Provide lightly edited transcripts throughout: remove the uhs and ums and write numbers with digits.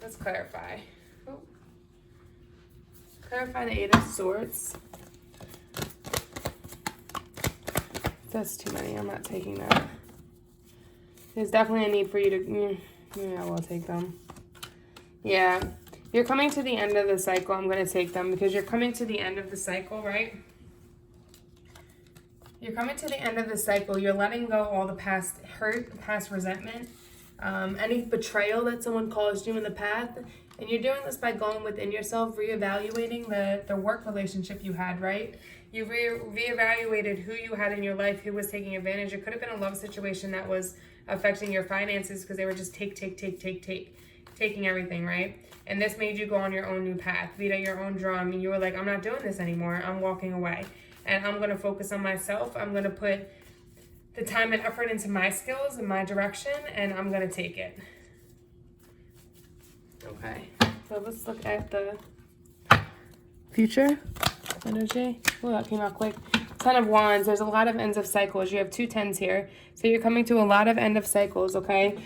Let's clarify. Oh. Clarify the Eight of Swords. That's too many. I'm not taking that. There's definitely a need for you to... Yeah, we'll take them. Yeah. You're coming to the end of the cycle. I'm going to take them because you're coming to the end of the cycle, right? You're coming to the end of the cycle. You're letting go all the past hurt, past resentment, any betrayal that someone caused you in the past. And you're doing this by going within yourself, reevaluating the work relationship you had, right? You reevaluated who you had in your life, who was taking advantage. It could have been a love situation that was affecting your finances because they were just taking everything, right? And this made you go on your own new path, beat at your own drum, and you were like, I'm not doing this anymore. I'm walking away. And I'm going to focus on myself. I'm going to put the time and effort into my skills and my direction, and I'm going to take it. Okay, so let's look at the future energy. Oh, that came out quick. Ten of Wands. There's a lot of ends of cycles. You have 2 10s here. So you're coming to a lot of end of cycles, okay?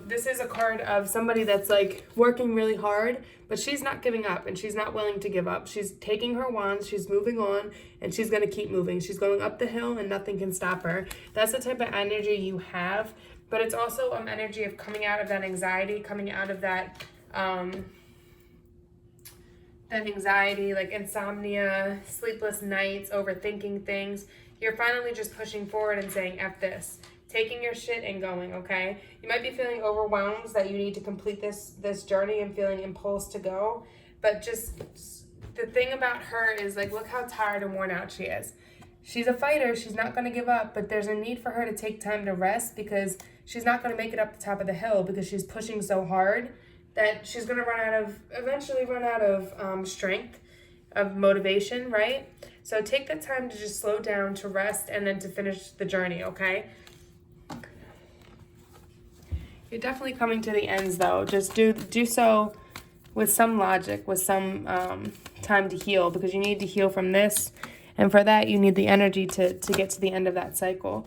This is a card of somebody that's like working really hard, but she's not giving up and she's not willing to give up. She's taking her wands, she's moving on, and she's going to keep moving. She's going up the hill and nothing can stop her. That's the type of energy you have, but it's also an energy of coming out of that anxiety, coming out of that anxiety, like insomnia, sleepless nights, overthinking things. You're finally just pushing forward and saying, F this. Taking your shit and going, okay? You might be feeling overwhelmed that you need to complete this journey and feeling impulse to go. But just the thing about her is, like, look how tired and worn out she is. She's a fighter. She's not going to give up. But there's a need for her to take time to rest because she's not going to make it up the top of the hill because she's pushing so hard that she's going to eventually run out of strength, of motivation, right? So take the time to just slow down, to rest, and then to finish the journey, okay? You're definitely coming to the ends, though. Just do so with some logic, with some time to heal, because you need to heal from this. And for that, you need the energy to get to the end of that cycle.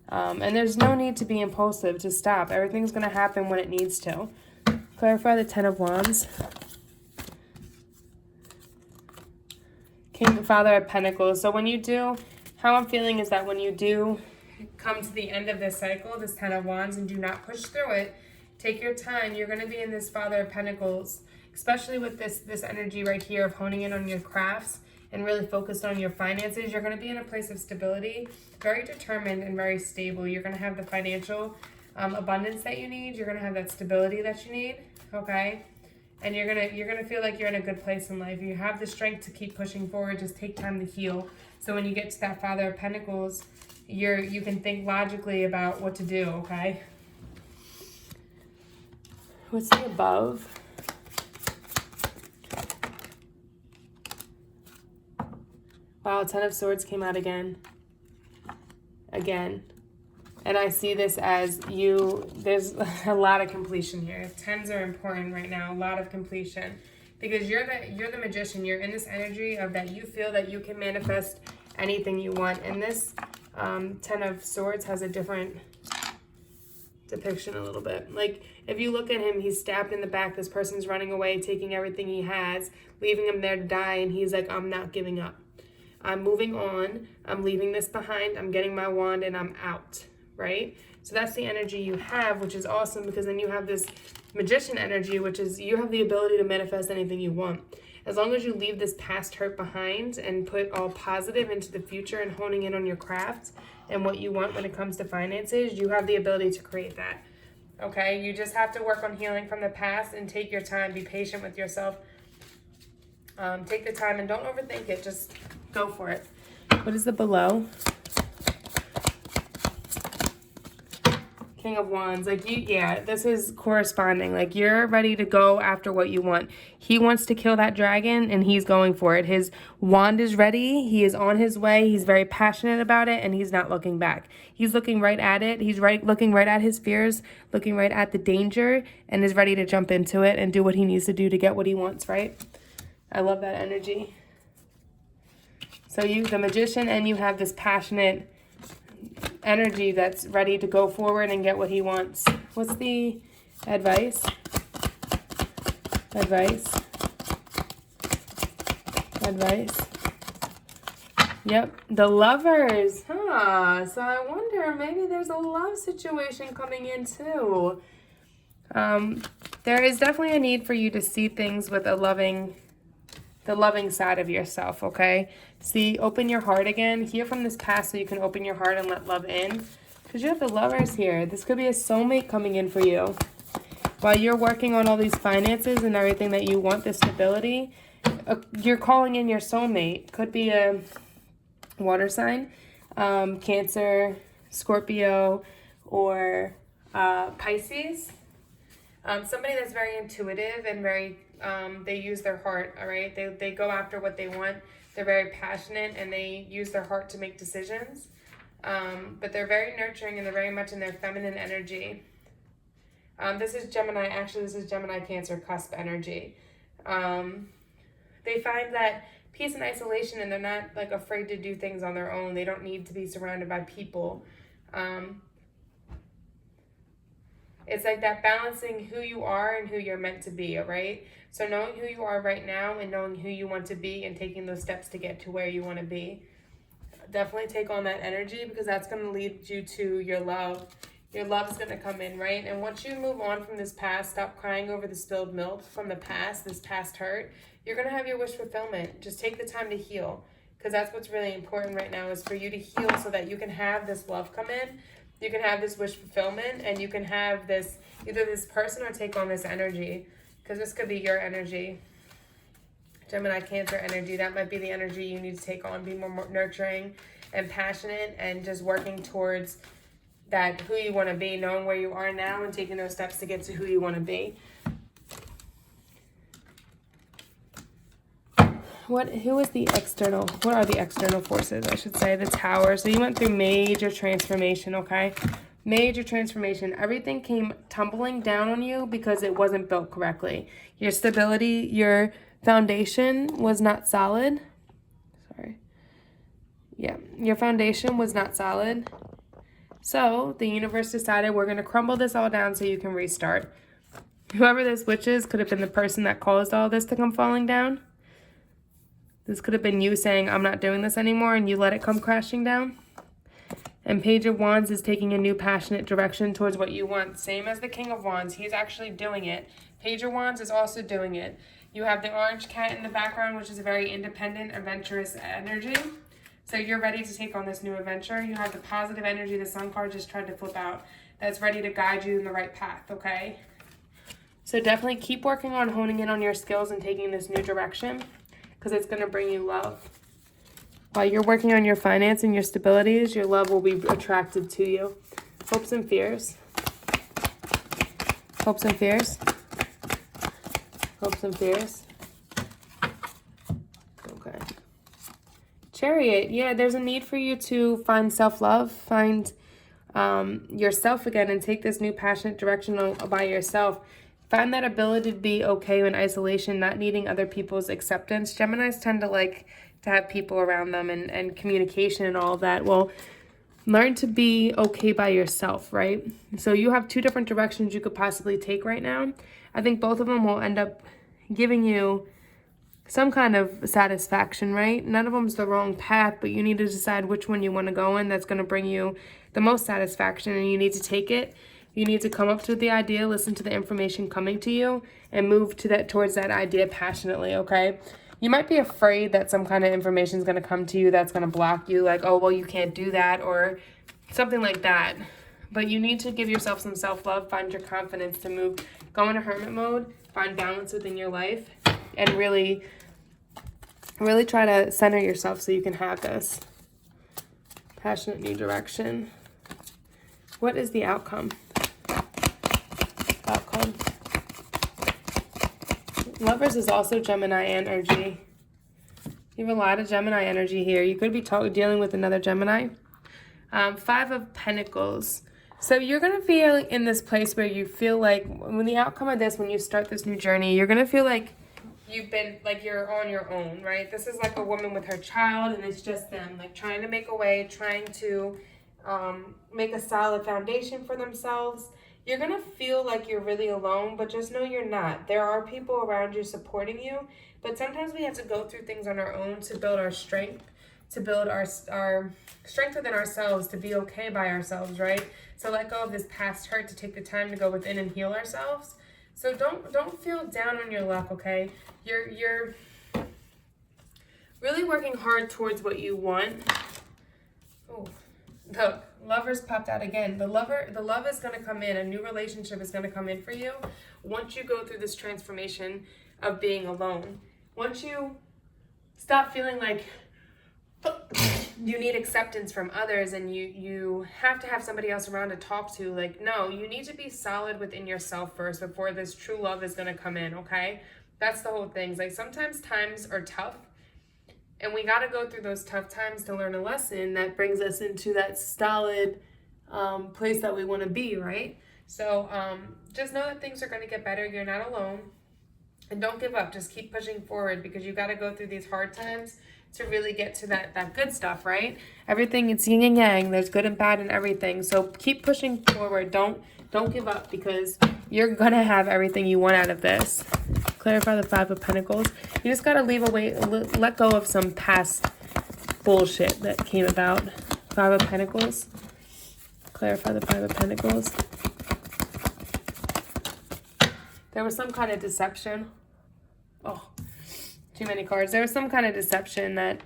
And there's no need to be impulsive, to stop. Everything's going to happen when it needs to. Clarify the Ten of Wands. King, Father of Pentacles. So when you do, how I'm feeling is that when you do come to the end of this cycle, this Ten of Wands, and do not push through it, take your time. You're going to be in this Father of Pentacles, especially with this energy right here of honing in on your crafts and really focused on your finances. You're going to be in a place of stability, very determined and very stable. You're going to have the financial abundance that you need. You're going to have that stability that you need, okay? And you're gonna feel like you're in a good place in life. You have the strength to keep pushing forward. Just take time to heal. So when you get to that Father of Pentacles, you can think logically about what to do, okay? What's the above? Wow, Ten of Swords came out again. Again. And I see this as there's a lot of completion here. Tens are important right now, a lot of completion. Because you're the magician. You're in this energy of that you feel that you can manifest anything you want. And this Ten of Swords has a different depiction a little bit. Like, if you look at him, he's stabbed in the back. This person's running away, taking everything he has, leaving him there to die. And he's like, I'm not giving up. I'm moving on. I'm leaving this behind. I'm getting my wand and I'm out. Right? So that's the energy you have, which is awesome, because then you have this magician energy, which is you have the ability to manifest anything you want. As long as you leave this past hurt behind and put all positive into the future and honing in on your craft and what you want when it comes to finances, you have the ability to create that. Okay? You just have to work on healing from the past and take your time. Be patient with yourself. Take the time and don't overthink it. Just go for it. What is the below? King of Wands. Like, this is corresponding. Like, you're ready to go after what you want. He wants to kill that dragon and he's going for it. His wand is ready. He is on his way. He's very passionate about it and he's not looking back. He's looking right at it. He's looking right at his fears, looking right at the danger, and is ready to jump into it and do what he needs to do to get what he wants, right? I love that energy. So you, the magician, and you have this passionate energy that's ready to go forward and get what he wants. What's the advice? Advice. Advice. Yep, the Lovers. Huh. So I wonder, maybe there's a love situation coming in too. There is definitely a need for you to see things with the loving side of yourself, okay? See, open your heart again. Heal from this past so you can open your heart and let love in. Because you have the Lovers here. This could be a soulmate coming in for you. While you're working on all these finances and everything that you want, this stability, you're calling in your soulmate. Could be a water sign, Cancer, Scorpio, or Pisces. Somebody that's very intuitive and very, they use their heart, all right? They go after what they want. They're very passionate and they use their heart to make decisions. But they're very nurturing and they're very much in their feminine energy. This is Gemini, actually this is Gemini, Cancer, cusp energy. They find that peace and isolation, and they're not like afraid to do things on their own. They don't need to be surrounded by people. It's like that balancing who you are and who you're meant to be, all right? So knowing who you are right now and knowing who you want to be and taking those steps to get to where you want to be. Definitely take on that energy because that's going to lead you to your love. Your love is going to come in, right? And once you move on from this past, stop crying over the spilled milk from the past, this past hurt, you're going to have your wish fulfillment. Just take the time to heal because that's what's really important right now is for you to heal so that you can have this love come in. You can have this wish fulfillment and you can have this, either this person or take on this energy because this could be your energy. Gemini, Cancer energy, that might be the energy you need to take on. Be more nurturing and passionate and just working towards that who you want to be, knowing where you are now and taking those steps to get to who you want to be. What are the external forces, I should say? The Tower. So you went through major transformation, okay? Major transformation. Everything came tumbling down on you because it wasn't built correctly. Your stability, your foundation was not solid. Your foundation was not solid. So the universe decided we're going to crumble this all down so you can restart. Whoever this witch is could have been the person that caused all this to come falling down. This could have been you saying, I'm not doing this anymore, and you let it come crashing down. And Page of Wands is taking a new passionate direction towards what you want. Same as the King of Wands. He's actually doing it. Page of Wands is also doing it. You have the orange cat in the background, which is a very independent, adventurous energy. So you're ready to take on this new adventure. You have the positive energy the Sun card just tried to flip out. That's ready to guide you in the right path, okay? So definitely keep working on honing in on your skills and taking this new direction because it's going to bring you love. While you're working on your finance and your stabilities, your love will be attracted to you. Hopes and fears. Hopes and fears. Hopes and fears. Okay. Chariot. Yeah, there's a need for you to find self-love, find yourself again and take this new passionate direction by yourself. Find that ability to be okay in isolation, not needing other people's acceptance. Geminis tend to like to have people around them and communication and all of that. Well, learn to be okay by yourself, right? So you have two different directions you could possibly take right now. I think both of them will end up giving you some kind of satisfaction, right? None of them's the wrong path, but you need to decide which one you want to go in that's going to bring you the most satisfaction, and you need to take it. You need to come up with the idea, listen to the information coming to you, and move towards that idea passionately, okay? You might be afraid that some kind of information is going to come to you that's going to block you, like, oh, well, you can't do that, or something like that. But you need to give yourself some self-love, find your confidence to move, go into hermit mode, find balance within your life, and really try to center yourself so you can have this passionate new direction. What is the outcome? Lovers is also Gemini energy. You have a lot of Gemini energy here. You could be dealing with another Gemini. 5 of Pentacles. So you're going to feel in this place where you feel like when the outcome of this, when you start this new journey, you're going to feel like you've been, like you're on your own, right? This is like a woman with her child and it's just them, like trying to make a way, trying to make a solid foundation for themselves. you're going to feel like you're really alone, but just know you're not. There are people around you supporting you, but sometimes we have to go through things on our own to build our strength, to build our strength within ourselves, to be okay by ourselves, right? So let go of this past hurt, to take the time to go within and heal ourselves. So don't feel down on your luck, okay? You're really working hard towards what you want. Oh, look, Lovers popped out again. The love is going to come in. A new relationship is going to come in for you once you go through this transformation of being alone. Once you stop feeling like you need acceptance from others and you have to have somebody else around to talk to. Like, no, you need to be solid within yourself first before this true love is going to come in, okay? That's the whole thing. Like, sometimes times are tough, and we got to go through those tough times to learn a lesson that brings us into that solid place that we want to be, right? So just know that things are going to get better. You're not alone. And don't give up. Just keep pushing forward, because you got to go through these hard times to really get to that good stuff, right? Everything, it's yin and yang. There's good and bad in everything. So keep pushing forward. Don't give up, because you're going to have everything you want out of this. Clarify the Five of Pentacles. You just got to let go of some past bullshit that came about. Five of Pentacles. Clarify the Five of Pentacles. There was some kind of deception. Oh, too many cards. There was some kind of deception that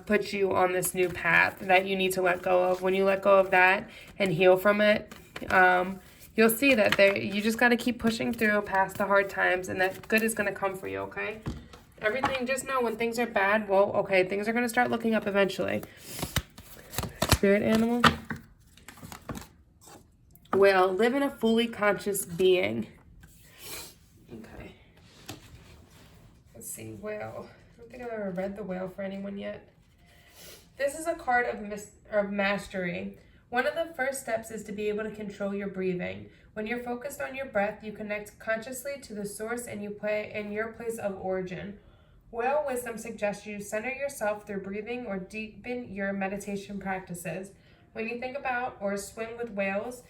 puts you on this new path that you need to let go of. When you let go of that and heal from it, you'll see that you just got to keep pushing through past the hard times, and that good is going to come for you, okay? Everything, just know when things are bad, well, okay, things are going to start looking up eventually. Spirit animal. Well, live in a fully conscious being. Okay. Let's see, whale. I don't think I've ever read the whale for anyone yet. This is a card of mastery. One of the first steps is to be able to control your breathing. When you're focused on your breath, you connect consciously to the source and you play in your place of origin. Whale wisdom suggests you center yourself through breathing or deepen your meditation practices. When you think about or swim with whales,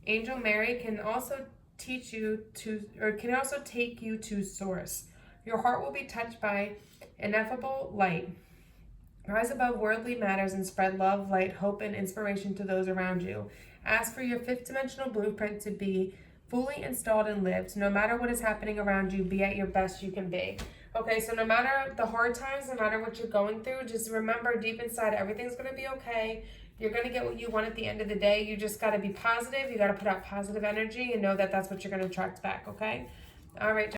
Angel Mary can also take you to source. Your heart will be touched by ineffable light. Rise above worldly matters and spread love, light, hope, and inspiration to those around you. Ask for your fifth dimensional blueprint to be fully installed and lived. No matter what is happening around you, be at your best you can be. Okay, so no matter the hard times, no matter what you're going through, just remember deep inside, everything's going to be okay. You're going to get what you want at the end of the day. You just got to be positive. You got to put out positive energy and know that that's what you're going to attract back, okay? All right.